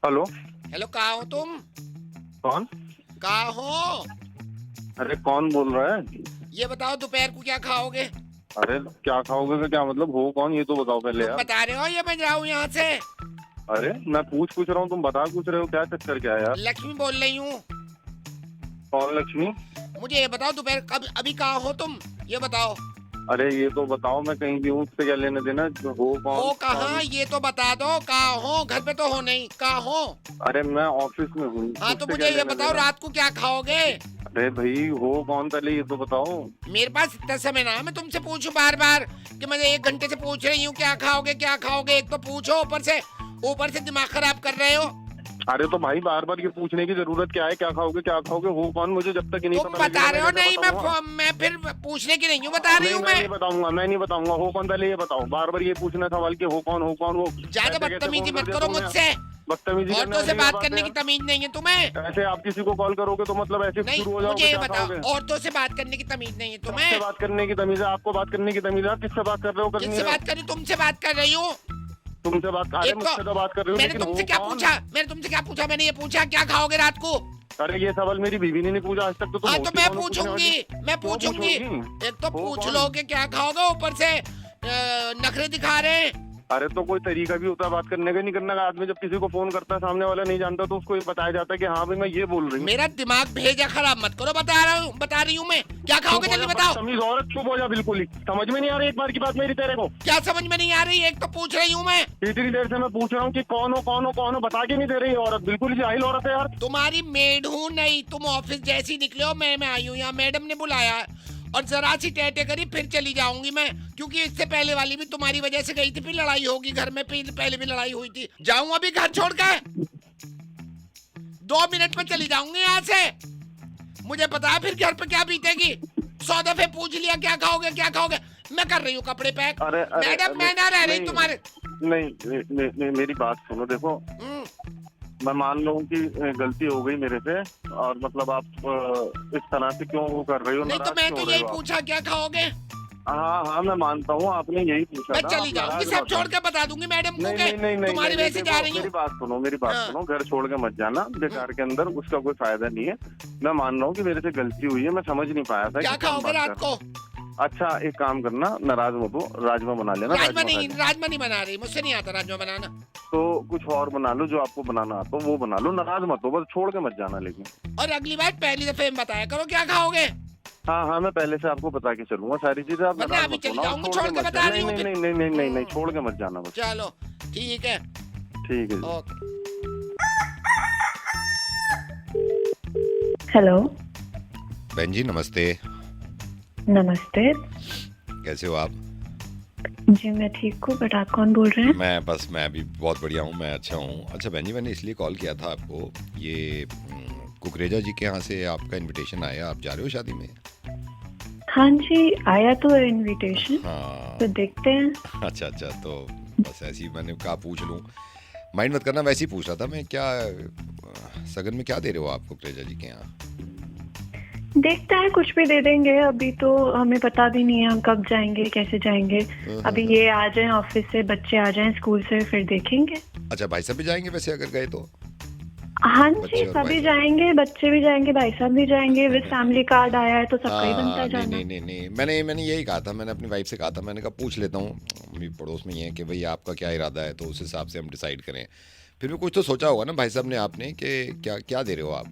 Hello. Hello, कहाँ हो तुम? कौन? कहाँ हो? अरे कौन बोल रहा है? ये बताओ दोपहर को क्या खाओगे? अरे क्या खाओगे का क्या मतलब, हो कौन ये तो बताओ पहले तुम यार। बता रहे हो या मैं जाऊँ यहाँ से? अरे मैं पूछ रहा हूँ, तुम बता पूछ रहे हो, क्या चक्कर क्या है यार। लक्ष्मी बोल रही हूँ। कौन लक्ष्मी? मुझे ये बताओ दोपहर कब अभी कहाँ हो तुम? ये बताओ। अरे ये तो बताओ, मैं कहीं भी हूँ, उससे क्या लेने देना, जो हो कौन हो कौन। कहाँ ये तो बता दो, कहाँ हो? घर पे तो हो नहीं, कहाँ हो? अरे मैं ऑफिस में हूँ, हाँ तो उससे क्या मुझे ये लेने बताओ देना। रात को क्या खाओगे? अरे भाई हो कौन, पहले ये तो बताओ। मेरे पास इतना समय ना है मैं तुमसे पूछूं बार बार कि मैं 1 घंटे से पूछ रही हूँ क्या खाओगे क्या खाओगे। एक तो पूछो, ऊपर से दिमाग खराब कर रहे हो। अरे तो भाई बार बार ये पूछने की जरूरत क्या है, क्या खाओगे क्या खाओगे, हो कौन, मुझे जब तक ये नहीं तुम पता बता लगेगा रहे मैं हो कैसे नहीं, बताऊंगा। मैं फिर पूछने की नहीं हूँ, बता रही नहीं हूँ मैं मैं। नहीं बताऊंगा, मैं नहीं बताऊंगा, हो कौन, पहले ये बताओ। बार बार ये पूछना सवाल कि हो कौन हो कौन, वो ज्यादा ऐसे कैसे बदतमीजी फोन कर मत दिया करो तुमने यार। मुझसे। बदतमीजी करने औरतों से वाली क्या बात बात है करने की यार। तमीज नहीं है तुम्हें? ऐसे आप किसी को कॉल करोगे तो मतलब ऐसे नहीं, शुरू हो मुझे जाओगे, ये क्या खाओगे। बताओ, औरतों से बात करने की तमीज नहीं है सबसे तुम्हें? बात करने की तमीज है, आपको बात करने की तमीज है, आप किससे बात कर रहे हो, कर नहीं किससे रहे हो। बात कर रही हूँ? तुमसे बात कर रही हूँ। तुमसे बात, अरे एक तो मुझसे तो बात कर रहे हो, लेकिन हो कौन। मैंने तुमसे क्या पूछा? मैंने ये पूछा क्या खाओगे रात को? अरे ये सवाल मेरी बीवी ने नहीं पूछा आज तक, तो तुम हाँ तो होती मैं कौन हो पूछने वाली। पूछूंगी, मैं क्यों पूछूंगी। पूछोगी। एक तो हो पूछ कौन। लोगे क्या खाओगे, ऊपर से नखरे दिखा रहे हैं। अरे तो कोई तरीका भी होता है बात करने का, नहीं करने का। आदमी जब किसी को फोन करता है, सामने वाला नहीं जानता, तो उसको ये बताया जाता है कि हाँ भाई मैं ये बोल रही हूँ। मेरा दिमाग भेजा खराब मत करो, बता रही हूँ मैं। क्या खाओगे चुप हो जल्दी जा बताओ। बदतमीज औरत, चुप हो जा बिल्कुल ही। समझ में नहीं आ रही एक बार की बात मेरी तेरे को। क्या समझ में नहीं आ रही? एक तो पूछ रही हूँ मैं। इतनी देर से मैं पूछ रहा हूँ कि कौन हो कौन हो कौन हो, बता के नहीं दे रही है औरत, बिल्कुल ही जाहिल औरत है यार। तुम्हारी मेड हूँ नहीं, तुम ऑफिस जैसी निकले हो, मैं आई हूँ यहाँ, मैडम ने बुलाया है। और जरा सी टेटे करी फिर चली जाऊंगी मैं, क्योंकि इससे पहले वाली भी तुम्हारी वजह से गई थी, फिर लड़ाई होगी घर में, पहले भी लड़ाई हुई थी। जाऊँ अभी घर छोड़ के? 2 मिनट में चली जाऊंगी यहाँ से। मुझे पता है फिर घर पे क्या बीतेगी। 100 दफे पूछ लिया क्या खाओगे क्या खाओगे। मैं कर रही हूँ कपड़े पैक। अरे अरे मैडम अरे मैं ना रह रही नहीं तुम्हारे। नहीं, नहीं मेरी बात सुनो, देखो। हम्म, मैं मान लूँ कि गलती हो गई मेरे से, और मतलब आप इस तरह से क्यों वो कर रही हो, नहीं तो नाराज मैं क्यों तो हो रहे यही हो आप। पूछा क्या खाओगे। हाँ हाँ मैं मानता हूँ, आपने यही पूछा मैं था, आप चली जाऊंगी, नाराज सब मत हो। छोड़ के बता दूंगी मैडम को नहीं के नहीं नहीं नहीं नहीं तुम्हारी नहीं, वजह से जा देखो रही हूँ। मेरी बात सुनो, मेरी बात हाँ, सुनो, घर छोड़ के मत जाना बेकार के अंदर, उसका कोई फायदा नहीं है। मैं मान रहा हूँ कि मेरे से गलती हुई है, मैं समझ नहीं पाया था क्या कि कौन खाओगे बात रात कर। को? अच्छा एक काम करना, नाराज मत हो, राजमा बना लेना, राजमा खा लेना। राजमा नहीं बना रही, मुझसे नहीं आता राजमा बनाना। तो कुछ और बना लो, जो आपको बनाना आता हो वो बना लो, नाराज मत हो, बस छोड़ के मत जाना लेकिन। और अगली बार पहली दफे में बताया करो क्या खाओगे, हाँ हाँ मैं पहले से आपको बता के चलूंगा सारी चीजें, आप वरना नाराज अभी मत चली होना, और जाऊंगी छोड़ छोड़ के के, मत बता जाना। रही नहीं हूँ नहीं फिर। नहीं नहीं नहीं नहीं नहीं, छोड़ के मत जाना बस। चलो ठीक है। ठीक है जी। ओके। हेलो। बहन जी नमस्ते। नमस्ते। कैसे हो आप? जी मैं ठीक हूँ, बट आप कौन बोल रहे हैं? मैं भी बहुत बढ़िया हूँ, मैं अच्छा हूँ। अच्छा बहन जी, मैंने इसलिए कॉल किया था आपको, ये कुकरेजा जी के यहाँ से आपका इनविटेशन आया, आप जा रहे हो शादी में? हाँ जी, आया तो है इनविटेशन, हाँ। तो देखते हैं। अच्छा अच्छा, तो बस ऐसे ही मैंने कहा पूछ लूँ, माइंड मत करना, वैसे ही पूछ रहा था मैं। क्या सगन में क्या दे रहे हो आप कुकरेजा जी के यहाँ? देखते हैं, कुछ भी दे देंगे। अभी तो हमें पता भी नहीं है हम कब जाएंगे कैसे जाएंगे। अभी ये आ जाएं ऑफिस से, बच्चे आ जाएं स्कूल से, फिर देखेंगे। अच्छा भाई साहब भी जाएंगे वैसे अगर गए तो? हाँ बच्चे जी, और भाई सभी साहब? जाएंगे, बच्चे भी जाएंगे, भाई साहब भी जाएंगे। विद फैमिली कार्ड आया है तो सबका ही बनता हाँ है नहीं जाना। नहीं नहीं नहीं, मैंने यही कहा था, मैंने अपनी वाइफ से कहा था, मैंने कहा पूछ लेता हूँ, अभी पड़ोस में ही है, कि भाई आपका क्या इरादा है, तो उस हिसाब से हम डिसाइड करें। फिर भी कुछ तो सोचा होगा ना भाई साहब ने, आपने, कि क्या क्या दे रहे हो आप?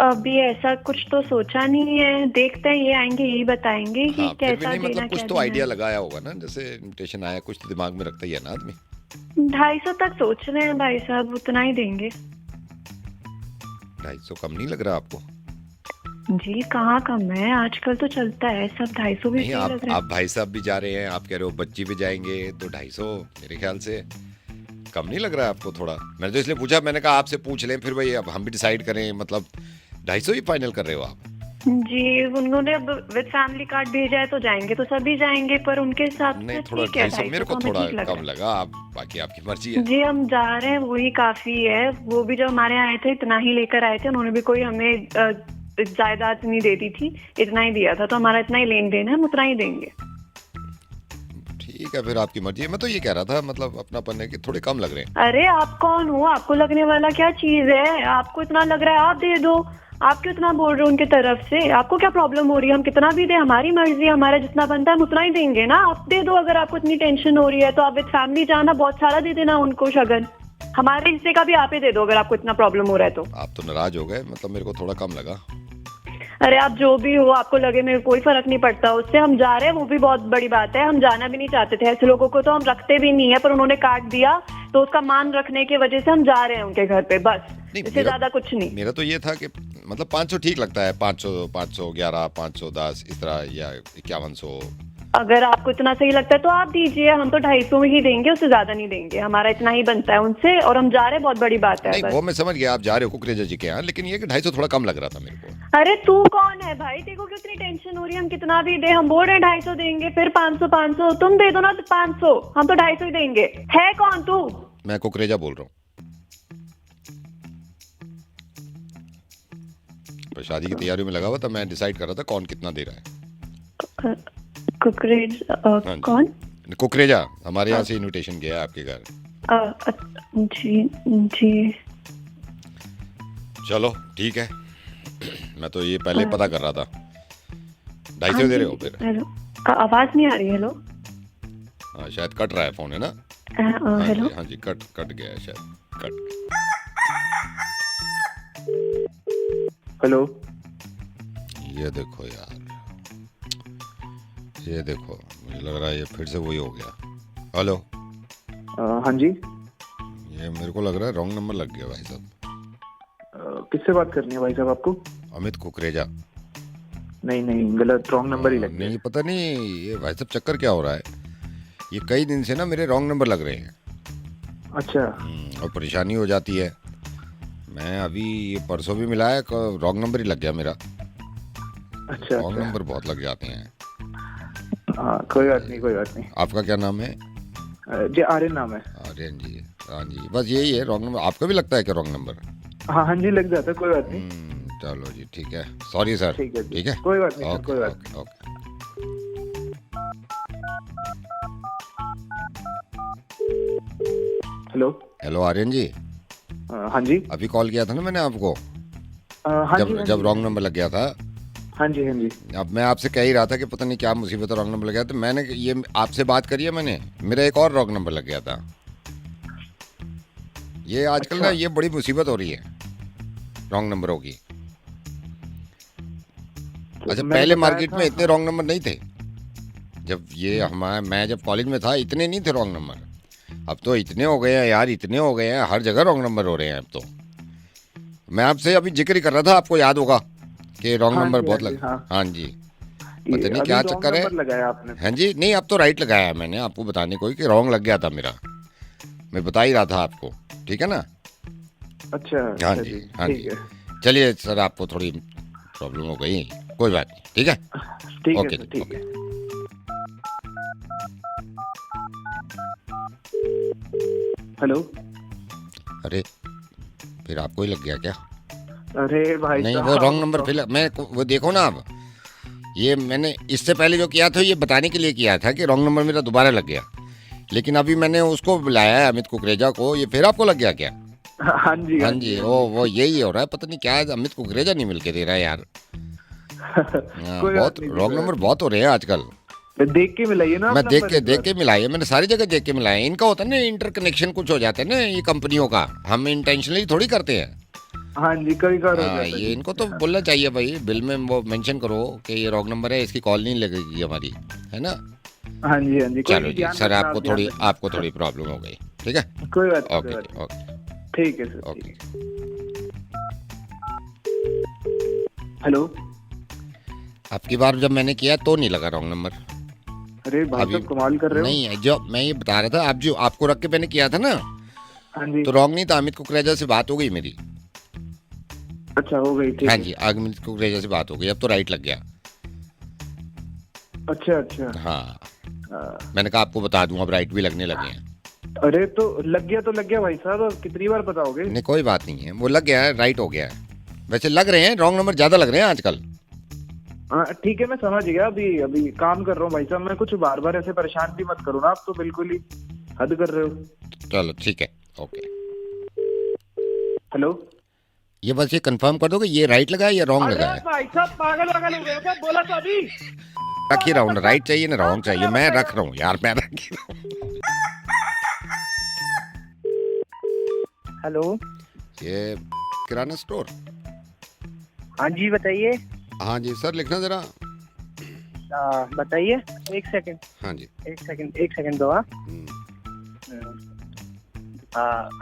अभी ऐसा कुछ तो सोचा नहीं है, देखते हैं, ये आएंगे यही बताएंगे कि हाँ फिर भी कैसा नहीं, देना मतलब कुछ क्या तो देना आइडिया है। लगाया होगा ना, जैसे इनविटेशन आया कुछ तो दिमाग में रखता ही है ना आदमी। 250 तक सोच रहे हैं भाई साहब, उतना ही देंगे। 250 कम नहीं लग रहा आपको? जी कहाँ कम है, आजकल तो चलता है सब, 250 भी नहीं, सही लग रहा आप भाई साहब भी जा रहे हैं, आप कह रहे हो बच्ची भी जाएंगे, तो 250 मेरे ख्याल से कम नहीं लग रहा है आपको थोड़ा? मैंने तो इसलिए पूछा, मैंने कहा आपसे पूछ लें, फिर भाई अब हम भी डिसाइड करें, मतलब 250 ही फाइनल कर रहे हो आप? है। जी उन्होंने अब विद फैमिली कार्ड भेजा है तो जाएंगे तो सभी जाएंगे, पर उनके हिसाब नहीं से थोड़ा ठीक है, 250 250 मेरे को तो हमें थोड़ा ठीक लग कम रहा लगा, आप बाकी आपकी मर्जी है। है। जी हम जा रहे हैं, वही काफी है। वो भी जब हमारे यहाँ आए थे इतना ही लेकर आए थे, उन्होंने भी कोई हमें जायदाद नहीं दे दी थी, इतना ही दिया था, तो हमारा इतना ही लेन देन है, हम उतना ही देंगे। ठीक ठीक है फिर आपकी मर्जी है। मैं तो ये कह रहा था मतलब अपनापन है कि थोड़े कम लग रहे हैं। अरे आप कौन हो, आपको लगने वाला क्या चीज है? आपको इतना लग रहा है आप दे दो। आप क्यों इतना बोल रहे हो उनके तरफ से? आपको क्या प्रॉब्लम हो रही है? हम कितना भी दे, हमारी मर्जी, हमारा जितना बनता है हम उतना ही देंगे ना। आप दे दो, अगर आपको इतनी टेंशन हो रही है तो आप विद फैमिली जाना, बहुत सारा दे देना उनको शगन। हमारे हिस्से का भी आप ही दे दो अगर आपको इतना प्रॉब्लम हो रहा है तो। आप तो नाराज हो गए, मतलब मेरे को थोड़ा कम लगा। अरे आप जो भी हो, आपको लगे, मेरे को कोई फर्क नहीं पड़ता उससे। हम जा रहे हैं वो भी बहुत बड़ी बात है। हम जाना भी नहीं चाहते थे, ऐसे लोगों को तो हम रखते भी नहीं है, पर उन्होंने काट दिया तो उसका मान रखने की वजह से हम जा रहे हैं उनके घर पे, बस। इससे ज्यादा कुछ नहीं। मेरा तो ये था कि मतलब 500 ठीक लगता है, 500, 511, 510 इस तरह, या 5100। अगर आपको इतना सही लगता है तो आप दीजिए, हम तो 250 ही देंगे, उससे ज्यादा नहीं देंगे। हमारा इतना ही बनता है उनसे, और हम जा रहे हैं, बहुत बड़ी बात है। नहीं वो मैं समझ गया आप जा रहे हो कुकरेजा जी के यहाँ, लेकिन ये कि 250 थोड़ा कम लग रहा था मेरे को। अरे तू कौन है भाई, देखो कितनी टेंशन हो रही है। हम कितना भी दे, हम बोल रहे हैं 250 देंगे, फिर 500 500 तुम दे दो ना, तो 500, हम तो 250 ही देंगे। है कौन तू? मैं कुकरेजा बोल रहा हूँ। शादी की तैयारी में लगा हुआ था, मैं डिसाइड कर रहा था कौन कितना दे रहा है। कुकरेज हाँ कौन? कुकरेजा, हमारे यहाँ से इनविटेशन गया है आपके घर। जी जी। चलो ठीक है। मैं तो ये पहले पता कर रहा था। 250 दे रहे हो फिर? हेलो, आवाज नहीं आ रही। हेलो, हाँ शायद कट रहा है फोन, है ना? हेलो, हाँ जी कट गया है शायद, कट। हेलो, ये देखो यार, ये देखो, मुझे लग रहा है ये फिर से वही हो गया। हेलो। हाँ जी। ये मेरे को लग रहा है रॉन्ग नंबर लग गया भाई साहब। किससे बात करनी है भाई साहब आपको? अमित कुकरेजा। नहीं नहीं, गलत, रॉन्ग नंबर ही लग गया। नहीं पता नहीं ये भाई साहब चक्कर क्या हो रहा है, ये कई दिन से ना मेरे रॉन्ग नंबर लग रहे हैं। अच्छा। और परेशानी हो जाती है। मैं अभी ये परसों भी मिला है, रॉन्ग नंबर ही लग गया मेरा। अच्छा, रॉन्ग नंबर बहुत लग जाते हैं। हाँ कोई बात नहीं, कोई बात नहीं। आपका क्या नाम है? जी आर्यन नाम है। आर्यन जी, हाँ जी, बस यही है रॉन्ग नंबर। आपका भी लगता है क्या रॉन्ग नंबर? हाँ हाँ जी, लग जाता है, कोई बात नहीं। चलो जी ठीक है, सॉरी सर। ठीक है, ठीक है, कोई बात नहीं सर, ओके कोई बात okay okay. Hello. Hello Aryan ji. हाँ जी। अभी कॉल किया था ना मैंने आपको, हाँ जी, जब रॉन्ग नंबर लग गया था। हाँ जी, हाँ जी। अब मैं आपसे कह ही रहा था कि पता नहीं क्या मुसीबत है, रॉन्ग नंबर लग गया। तो मैंने ये आपसे बात करी है मैंने, मेरा एक और रॉन्ग नंबर लग गया था। ये आजकल ना ये बड़ी मुसीबत हो रही है रॉन्ग नंबरों की। अच्छा पहले मार्केट में इतने रॉन्ग नंबर नहीं थे। जब ये हमारा, मैं जब कॉलेज में था इतने नहीं थे रॉन्ग नंबर। अब तो इतने हो गए हैं यार, इतने हो गए हैं, हर जगह रॉन्ग नंबर हो रहे हैं अब तो। मैं आपसे अभी जिक्र ही कर रहा था, आपको याद होगा कि रॉन्ग नंबर बहुत लगा। हाँ जी, पता नहीं क्या चक्कर है। लगाया आपने? हाँ जी, नहीं अब तो राइट लगाया है मैंने, आपको बताने को ही कि रॉन्ग लग गया था मेरा। मैं बता ही रहा था आपको, ठीक है ना? अच्छा। हाँ जी, हाँ जी। चलिए सर, आपको थोड़ी प्रॉब्लम हो गई, कोई बात नहीं, ठीक है? ठीक ओके है, ठीक है। हेलो। अरे फिर आपको ही लग गया क्या? अरे भाई नहीं वो रॉन्ग नंबर फिर मैं वो देखो ना आप, ये मैंने इससे पहले जो किया था ये बताने के लिए किया था कि रॉन्ग नंबर मेरा दोबारा लग गया। लेकिन अभी मैंने उसको बुलाया है अमित कुकरेजा को, ये फिर आपको लग गया क्या? हाँ जी, हाँ जी, वो यही हो रहा है, पता नहीं क्या है, अमित कुकरेजा नहीं मिलके दे रहा है यार। बहुत रॉन्ग नंबर बहुत हो रहे हैं आजकल। देख के मिलाइए ना। मैं देख के मिलाइए, मैंने सारी जगह देख के मिलाया। इनका होता है ना इंटरकनेक्शन कुछ हो जाते हैं ना ये कंपनियों का, हम इंटेंशनली थोड़ी करते हैं। हाँ जी, कभी कभार हो जाता है। ये इनको तो बोलना चाहिए भाई, बिल में वो मेंशन करो कि ये रॉन्ग नंबर है, इसकी कॉल नहीं लगेगी हमारी, है ना? हाँ जी, हाँ जी। चलो जी सर, आपको थोड़ी प्रॉब्लम हो गई, ठीक है? कोई बात नहीं। ओके ओके ठीक है सर। ओके। हेलो। आपकी बार जब मैंने किया तो नहीं लगा रॉन्ग नंबर। अरे भाई साहब कमाल कर रहे हो। नहीं, जो मैं ये बता रहा था, आप जो आपको रख के मैंने किया था ना, हाँ जी, तो रॉन्ग नहीं था। अमित कुकरेजा से बात हो गई मेरी। अच्छा हो गई, ठीक हाँ है। जी, अमित कुकरेजा से बात हो गई, अब तो राइट लग गया। अच्छा अच्छा। हाँ, मैंने कहा आपको बता दूं, अब राइट भी लगने लगे हैं। अरे तो लग गया भाई साहब, और कितनी बार बताओगे? नहीं कोई बात नहीं है, वो लग गया है, राइट हो गया है। वैसे लग रहे हैं रॉन्ग नंबर ज्यादा लग रहे हैं आजकल। हाँ ठीक है, मैं समझ गया। अभी अभी काम कर रहा हूँ भाई साहब मैं। कुछ बार बार ऐसे परेशान भी मत करो ना, आप तो बिल्कुल ही हद कर रहे हो। चलो ठीक है, ओके। हेलो। ये बस ये कंफर्म कर दो कि ये राइट लगा है या रॉन्ग लगा है। भाई साहब पागल वागल हो गए हो क्या? बोला तो अभी। रख ही रहा हूँ ना, राइट चाहिए ना रॉन्ग चाहिए, मैं रख रहा हूँ यार, मैं रख ही रहा हूँ। हेलो। ये किराना स्टोर? हाँ जी बताइए। हाँ जी सर, लिखना जरा। बताइए। एक सेकंड। हाँ जी। एक सेकंड दो।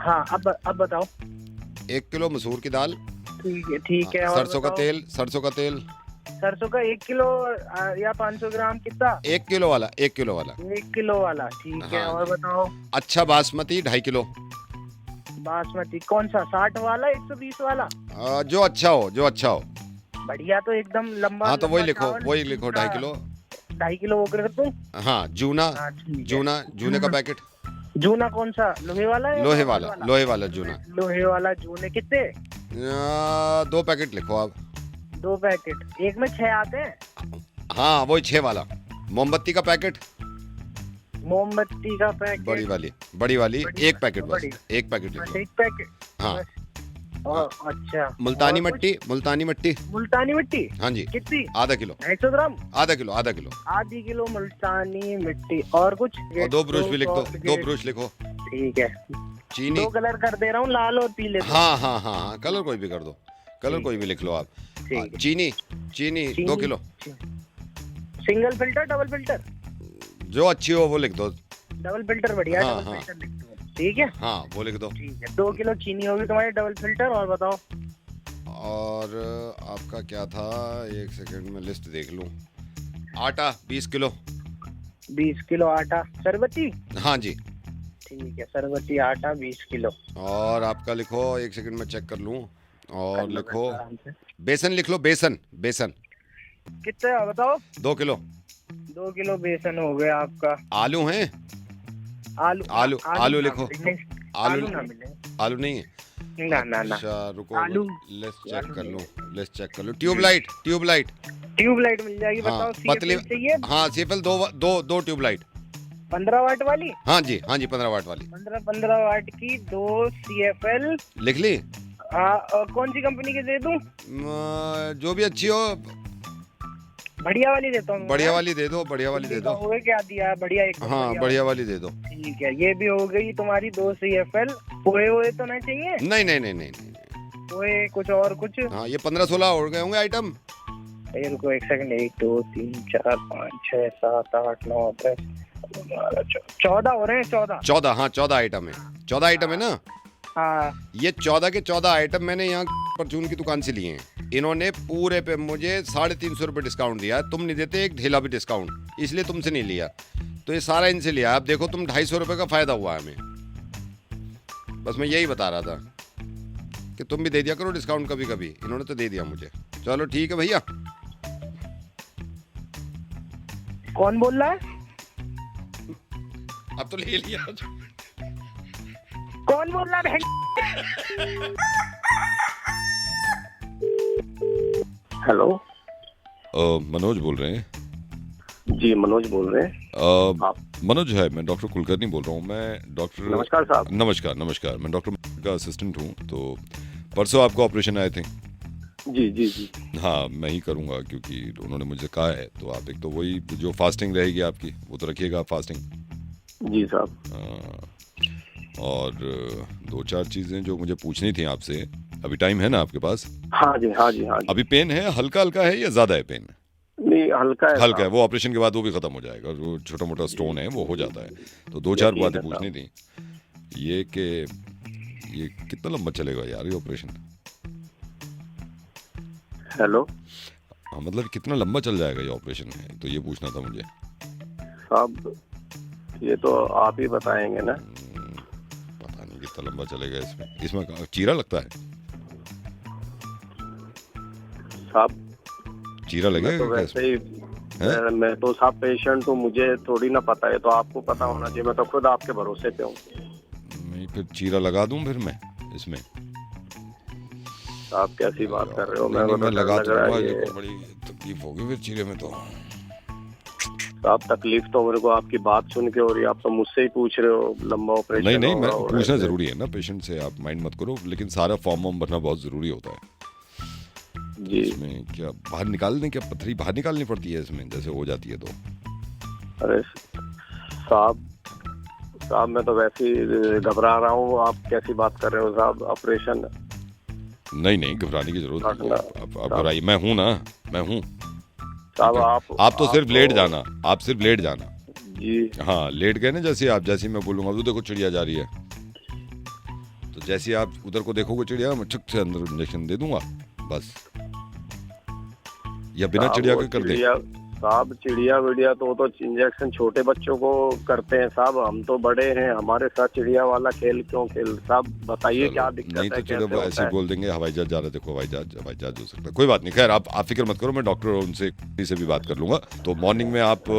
हाँ अब बताओ। 1 किलो मसूर की दाल। ठीक है। और सरसों का तेल, सरसों का तेल। सरसों का 1 किलो या 500 ग्राम कितना? 1 किलो वाला, 1 किलो वाला। 1 किलो वाला, ठीक है। हाँ और जी। बताओ। अच्छा बासमती 2.5 किलो। बासमती कौन सा, 60 वाला 120 वाला? जो अच्छा हो, जो अच्छा हो। बढ़िया तो एकदम लंबा। हाँ तो वही लंबा लिखो, चावल, वही लिखो 2.5 किलो। 2.5 किलो वो कर दूं? हाँ जूना, हाँ, ठीक है। जूना, जूने का पैकेट। जूना कौन सा, लोहे वाला है? लोहे वाला, लोहे वाला जूना। लोहे वाला जूने कितने? 2 पैकेट लिखो आप। 2 पैकेट, एक में 6 आते हैं। हाँ वही 6 वाला। मोमबत्ती का पैकेट, मोमबत्ती का पैकेट। बड़ी वाली, बड़ी वाली। 1 पैकेट बस, बड़ी। 1 पैकेट लिख बस लो। 1 पैकेट। हाँ। और अच्छा। मुल्तानी और कुछ? मिट्टी, मुल्तानी मिट्टी। मुल्तानी मिट्टी हाँ जी, कितनी? आधा किलो। 250 ग्राम। आधा किलो, आधा किलो। आधी किलो मुल्तानी मिट्टी। और कुछ? और 2 ब्रूश भी लिख दो, 2 ब्रूश लिखो। ठीक है। चीनी। 2 कलर कर दे रहा हूँ, लाल और पीले। हाँ हाँ हाँ हाँ, कलर कोई भी कर दो, कलर कोई भी लिख लो आप। ठीक है। चीनी, चीनी 2 kilo. Single filter, double filter? जो अच्छी हो वो लिख दो। डबल फिल्टर बढ़िया। हाँ, डबल हाँ। फिल्टर लिख दो। ठीक है। हाँ वो लिख दो। ठीक है। 2 किलो चीनी होगी तुम्हारी, डबल फिल्टर। और बताओ। और आपका क्या था, 1 सेकंड में लिस्ट देख लूं। आटा 20 किलो। 20 किलो आटा। सरबती? हाँ जी। ठीक है, सरबती आटा 20 किलो। और आपका लिखो, 1 सेकंड में चेक कर लूं। और कर लो लिखो आराम से। बेसन, लिख लो बेसन, बेसन कितना बताओ? 2 किलो। 2 किलो बेसन हो गया आपका। आलू हैं? आलू आलू ना लिखो। मिले। आलू ना मिले। आलू नहीं है? ना। अच्छा रुको, आलू। लिस्ट चेक आलू कर नहीं लूं, लिस्ट चेक कर लूं। Tubelight, tubelight. ट्यूबलाइट मिल जाएगी। हाँ बताओ। पतली। CFL चाहिए? हाँ सीएफएल दो ट्यूबलाइट। 15 वाट वाली? हाँ जी, हाँ जी 15 वाट वाली। 15 वाट की 2 CFL। लिख ली? और कौन सी कंपनी की दे दूं? जो भी अच्छी हो, बढ़िया वाली देता हूँ। बढ़िया वाली दे दो, बढ़िया वाली दे दो। हुए क्या दिया है? बढ़िया एक। हाँ बढ़िया वाली दे दो। ठीक है, ये भी हो गई तुम्हारी 2 CFL। पोए हुए तो नहीं चाहिए? नहीं नहीं नहीं नहीं नहीं। पोए कुछ और कुछ? हाँ ये 15-16 हो गए होंगे आइटम। ये रुको 1 सेकंड। 1 2 3 4 5 6 7 8 9 10 14 हो रहे हैं। 14। हाँ 14 आइटम है, 14 आइटम है ना। हाँ। ये 14 के 14 आइटम मैंने यहाँ परचून की दुकान से लिए हैं। इन्होंने पूरे पे मुझे 350 रुपये डिस्काउंट दिया है। तुम नहीं देते एक ढेला भी डिस्काउंट, इसलिए तुमसे नहीं लिया। तो ये सारा इनसे लिया। अब देखो तुम 250 रुपये का फायदा हुआ है हमें। बस मैं यही बता रहा था कि तुम भी दे दिया करो डिस्काउंट कभी कभी। इन्होंने तो दे दिया मुझे। चलो ठीक है भैया। कौन बोल रहा है? अब तो ले लिया। कौन बोल रहा है? हेलो। मनोज बोल रहे हैं? जी मनोज बोल रहे हैं। मनोज है, मैं डॉक्टर कुलकर्णी बोल रहा हूँ। मैं डॉक्टर। नमस्कार साहब। नमस्कार नमस्कार। मैं डॉक्टर का असिस्टेंट हूँ। तो परसों आपको ऑपरेशन आए थे। जी जी जी। हाँ मैं ही करूँगा क्योंकि उन्होंने मुझे कहा है। तो आप एक तो वही जो फास्टिंग रहेगी आपकी वो तो रखिएगा आप फास्टिंग। जी साहब। और 2-4 चीज़ें जो मुझे पूछनी थी आपसे। अभी टाइम है ना आपके पास? हाँ जी हाँ जी हाँ जी। अभी पेन है, हल्का हल्का है या ज़्यादा है पेन? नहीं हल्का है। हल्का है। वो ऑपरेशन के बाद वो भी खत्म हो जाएगा। जो छोटा मोटा स्टोन है वो हो जाता है। तो 2-4 बातें पूछनी थी। ये कि ये कितना लंबा चलेगा यार ये ऑपरेशन? हेलो। हाँ मतलब कितना लंबा चल जाएगा ये ऑपरेशन है, तो ये पूछना था मुझे। साहब ये तो आप ही बताएंगे ना। पता नहीं कितना लंबा चलेगा इसमें। इसमें चीरा लगता है? साहब चीरा मैं लगेगा तो क्या वैसे इसमें? ही मैं तो साहब पेशेंट हूँ, मुझे थोड़ी ना पता है। तो आपको पता होना चाहिए। मैं तो खुद आपके भरोसे पे हूँ। नहीं फिर चीरा लगा दूं फिर मैं इसमें? आप कैसी बात कर रहे हो? नहीं, मैं मैं लगा लग तो रहा दूंगा। है ये। देखो बड़ी तकलीफ होगी फिर चीरे में तो। आप तकलीफ तो मेरे को आपकी बात सुन के हो रही है, आप तो मुझसे ही पूछ रहे हो लंबा ऑपरेशन। नहीं मैं होगा पूछना ऐसे। जरूरी है ना पेशेंट से, आप माइंड मत करो, लेकिन सारा फॉर्म भरना बहुत जरूरी होता है। जी इसमें क्या बाहर निकालने, क्या पथरी बाहर निकालनी पड़ती है इसमें जैसे हो जाती है तो? अरे साहब मैं तो वैसे ही घबरा रहा हूँ, आप कैसी बात कर रहे हो साहब? ऑपरेशन नहीं घबराने की जरूरत नहीं है, आप घबराइए, मैं हूँ ना, मैं हूँ साहब। आप तो सिर्फ लेट जाना, आप सिर्फ लेट जाना। जी हाँ लेट गए ना, जैसे आप, जैसे मैं बोलूंगा तो देखो चिड़िया जा रही है, तो जैसे आप उधर को देखोगे चिड़िया, मैं छुक से अंदर इंजेक्शन दे दूंगा बस, या बिना चिड़िया के कर दे। साहब चिड़िया विड़िया तो इंजेक्शन छोटे बच्चों को करते हैं साहब, हम तो बड़े हैं, हमारे साथ चिड़िया वाला खेल क्यों खेल? साहब बताइए क्या दिक्कत नहीं है? तो चलो ऐसे ही बोल देंगे हवाई जहाज जा रहा है, देखो हवाई जहाज हो सकता है, कोई बात नहीं। खैर आप फिक्र मत करो, मैं डॉक्टर उनसे किसी से भी बात कर लूंगा। तो मॉर्निंग में आप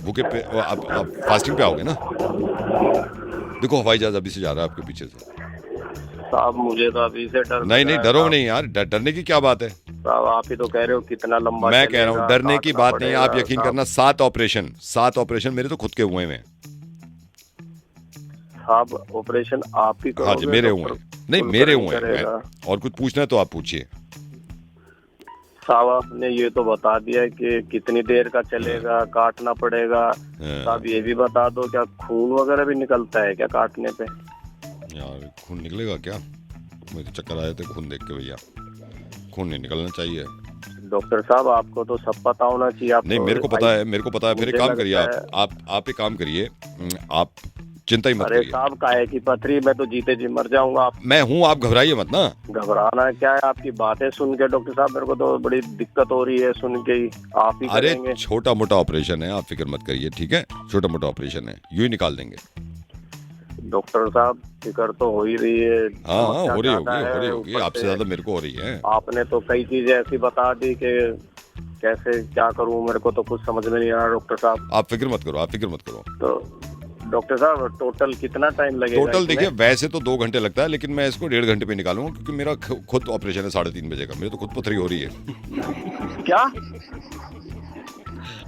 भूखे पे, आप फास्टिंग पे आओगे ना? देखो हवाई जहाज अभी से जा रहा है आपके पीछे से। साहब मुझे तो अभी से डर नहीं डरो नहीं यार, डरने की क्या बात है साहब? आप ही तो कह रहे हो कितना लंबा मैं कह रहा हूँ डरने की बात नहीं है, आप यकीन करना। 7 ऑपरेशन मेरे तो खुद के हुए हैं साहब। ऑपरेशन आप ही हाँ जी मेरे हुए हैं, नहीं मेरे हुए हैं। और कुछ पूछना है तो आप पूछिए साहब। आपने ये तो बता दिया है कि कितनी देर का चलेगा, काटना पड़ेगा। साहब ये भी बता दो क्या खून वगैरह भी निकलता है क्या काटने पे? यार खून निकलेगा क्या? मुझे तो चक्कर आए थे खून देख के भैया, खून नहीं निकलना चाहिए। डॉक्टर साहब आपको तो सब पता होना चाहिए। आप नहीं तो मेरे को पता है। फिर एक काम करिए, आप एक काम करिए, आप चिंता ही मत अरे करिए। साहब काहे की पथरी, मैं तो जीते जी मर जाऊंगा। आप मैं हूँ, आप घबराइए मत ना। घबराना क्या है? आपकी बातें सुन के डॉक्टर साहब मेरे को तो बड़ी दिक्कत हो रही है सुन के ही। आप ही अरे करेंगे। छोटा मोटा ऑपरेशन है, आप फिक्र मत करिए, ठीक है? छोटा मोटा ऑपरेशन है, यूं ही निकाल देंगे। डॉक्टर साहब फिक्र तो हो ही रही है। हाँ समस्या हो रही ज्यादा होगी, है, आपसे ऊपर ज्यादा मेरे को हो रही है। आपने तो कई चीजें ऐसी बता दी कि कैसे क्या करूं, मेरे को तो कुछ समझ में नहीं आ रहा डॉक्टर साहब। आप फिक्र मत करो। तो डॉक्टर साहब टोटल कितना टाइम लगेगा? टोटल देखिए वैसे तो 2 घंटे लगता है, लेकिन मैं इसको 1.5 घंटे पे निकालूंगा, क्योंकि मेरा खुद ऑपरेशन है 3:30 बजे का, मेरे तो खुद पथरी हो रही है। क्या?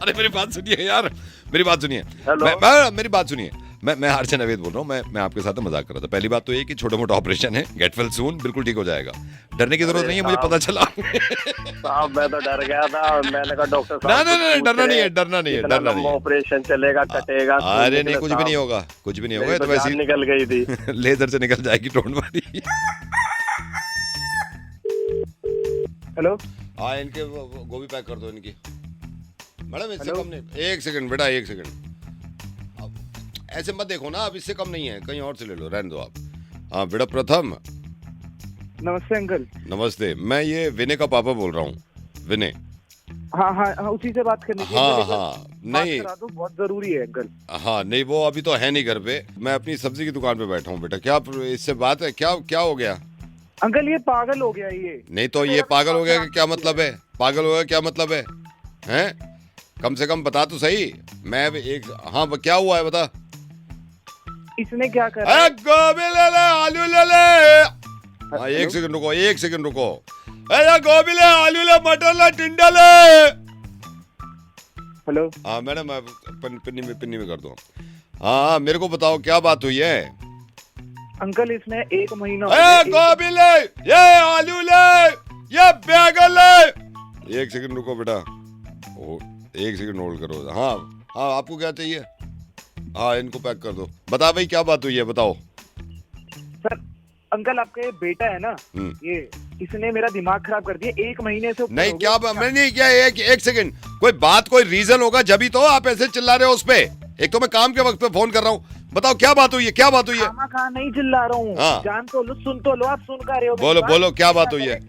अरे मेरी बात सुनिए यार, मेरी बात सुनिए, मेरी बात सुनिए। मैं हर्षन अवैध बोल रहा हूँ, मैं आपके साथ मजाक कर रहा था। पहली बात तो ये कि छोटा मोटा ऑपरेशन है, गेट वेल सून, बिल्कुल ठीक हो जाएगा, डरने की जरूरत नहीं है, मुझे पता चला। साहब मैं तो डर गया था, मैंने कहा डॉक्टर साहब नहीं डरना नहीं है। ऑपरेशन चलेगा, कटेगा। अरे नहीं कुछ भी नहीं होगा, तो वैसे निकल गई थी। लेजर से निकल जाएगी, डोंट वरी। हेलो हाँ इनके गोभी पैक कर दो इनकी। मैडम इससे कम नहीं, 1 सेकंड बेटा, 1 सेकंड। ऐसे मत देखो ना, अब इससे कम नहीं है, कहीं और से ले लो, रहने दो आप। हाँ बेटा प्रथम। नमस्ते अंकल। नमस्ते, मैं ये विनय का पापा बोल रहा हूँ, विनय। हाँ उसी से बात करनी थी। हाँ नहीं बहुत जरूरी है अंकल। हाँ नहीं वो अभी तो है नहीं घर पे, मैं अपनी सब्जी की दुकान पे बैठा हूँ बेटा। क्या इससे बात है? क्या हो गया अंकल? ये पागल हो गया ये। नहीं तो ये पागल हो गया क्या मतलब है? पागल हो गया क्या मतलब है? हैं? कम से कम बता तो सही। मैं एक हाँ क्या हुआ है बता। इसने क्या करा? गोभी ले ले, आलू ले ले। हाँ 1 सेकंड रुको। अरे गोभी ले, आलू ले, मटर ले, टिंडा ले। हेलो हाँ मैडम पिन्नी में कर दो। हाँ मेरे को बताओ क्या बात हुई है? अंकल इसने 1 महीना गोभी ले, ये आलू ले, ये बैगन ले। 1 सेकंड रुको बेटा, 1 सेकंड होल्ड करो। हाँ आपको क्या चाहिए? हाँ इनको पैक कर दो। बता भाई क्या बात हुई है, बताओ। सर अंकल आपका ये बेटा है ना, ये इसने मेरा दिमाग खराब कर दिया 1 महीने से। नहीं क्या मैं नहीं क्या, 1 सेकंड, कोई बात कोई रीजन होगा जब तो आप ऐसे चिल्ला रहे हो उस पे। एक तो मैं काम के वक्त पे फोन कर रहा हूँ, बताओ क्या बात हुई है? कहाँ नहीं चिल्ला रहा हूँ। हाँ। जान तो लो, सुन तो लो, आप सुन कर रहे हो। बोलो क्या बात हुई है?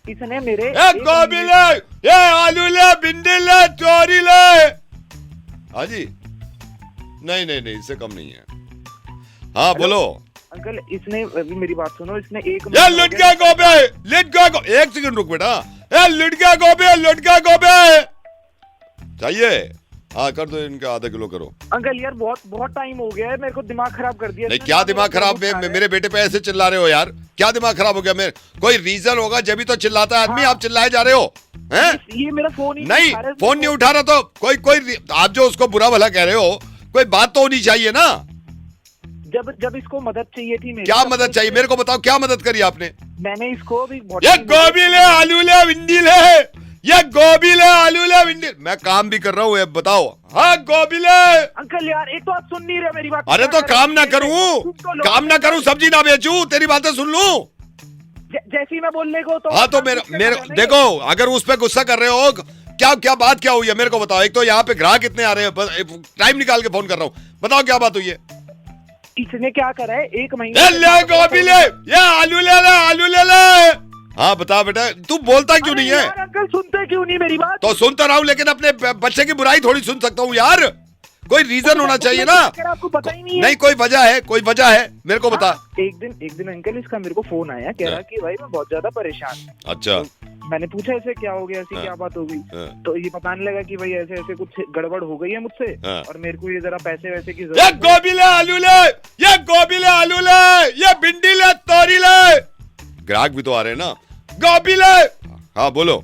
इसने मेरे गोभी ले, ये आलू ले, भिंडी ले, चोरी ले। हाँ जी नहीं इससे कम नहीं है। हाँ बोलो अंकल। इसने अभी मेरी बात सुनो, इसने 1 ये लुट गया गोभी। 1 सेकंड रुक बेटा, ये लुट गया गोभी चाहिए? हाँ कर दो, इनका आधा किलो करो। अंकल यार बहुत टाइम हो गया है, मेरे को दिमाग खराब कर दिया। नहीं क्या दिमाग खराब, मेरे बेटे पे ऐसे चिल्ला रहे हो यार, क्या दिमाग खराब हो गया? मेरे कोई रीजन होगा जब भी तो चिल्लाता है आदमी, आप चिल्लाए जा रहे हो हैं? ये मेरा फोन ही नहीं फोन नहीं उठा रहा तो कोई आप जो उसको बुरा भला कह रहे हो, कोई बात तो होनी चाहिए ना। जब इसको मदद चाहिए थी, क्या मदद चाहिए मेरे को बताओ, क्या मदद करी आपने? मैंने इसको भी ये गोभी ले, आलू ले, भिंडी ले, ये गोभी ले, आलू ले, भिंडी, मैं काम भी कर रहा हूँ, बताओ। हाँ गोभी ले। अंकल यार एक तो आप सुन नहीं रहे मेरी बात। अरे तो काम ना करूँ, सब्जी ना बेचूं, तेरी बातें सुन लूं। जैसे ही मैं बोलने को तो हाँ तो मेरे देखो, अगर उस पे गुस्सा कर रहे हो, क्या बात क्या हुई है मेरे को बताओ। एक तो यहाँ पे ग्राहक इतने आ रहे हैं, टाइम निकाल के फोन कर रहा हूँ, बताओ क्या बात हुई है? इसने क्या करा है, 1 महीने ले गोभी ले, ये आलू ले ले, आलू ले ले। हाँ बता बेटा, तू बोलता क्यों नहीं है? अंकल सुनते क्यों नहीं मेरी बात? तो सुनता रहा हूँ, लेकिन अपने बच्चे की बुराई थोड़ी सुन सकता हूँ यार, कोई रीजन होना चाहिए ना। आपको पता ही नहीं है? नहीं कोई वजह है मेरे को बता। एक दिन अंकल इसका मेरे को फोन आया, कह रहा कि भाई मैं बहुत ज्यादा परेशान हूँ। अच्छा। तो मैंने पूछा ऐसे क्या हो गया, ऐसी क्या बात हो गई? तो ये बताने लगा कि भाई ऐसे ऐसे कुछ गड़बड़ हो गई है मुझसे, और मेरे को ये जरा पैसे वैसे की जरूरत है। ये गोभी ले, आलू ले, ये गोभी ले, आलू ले, ये भिंडी ले, तोरी ले। ग्राहक भी तो आ रहे हैं ना। गोभी ले, हाँ बोलो।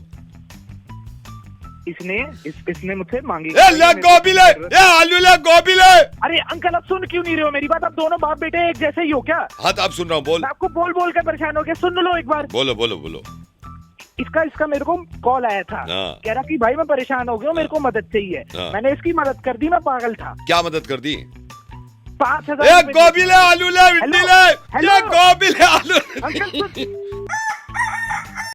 इसने मुझसे मांगी, गोभी ले, आलू ले, गोभी ले। अरे अंकल आप सुन क्यों नहीं रहे हो मेरी बात? आप दोनों बाप बेटे एक जैसे ही हो क्या? हाँ तो अब सुन रहा हूँ, बोल। आपको बोल कर परेशान हो गया, सुन लो एक बार। बोलो। इसका मेरे को कॉल आया था, कह रहा कि भाई मैं परेशान हो गया हूँ, मेरे को मदद चाहिए। मैंने इसकी मदद कर दी, मैं पागल था। क्या मदद कर दी? 5,000 गोभी ले, आलू ले, भिंडी ले, गोभी ले, आलू। अंकल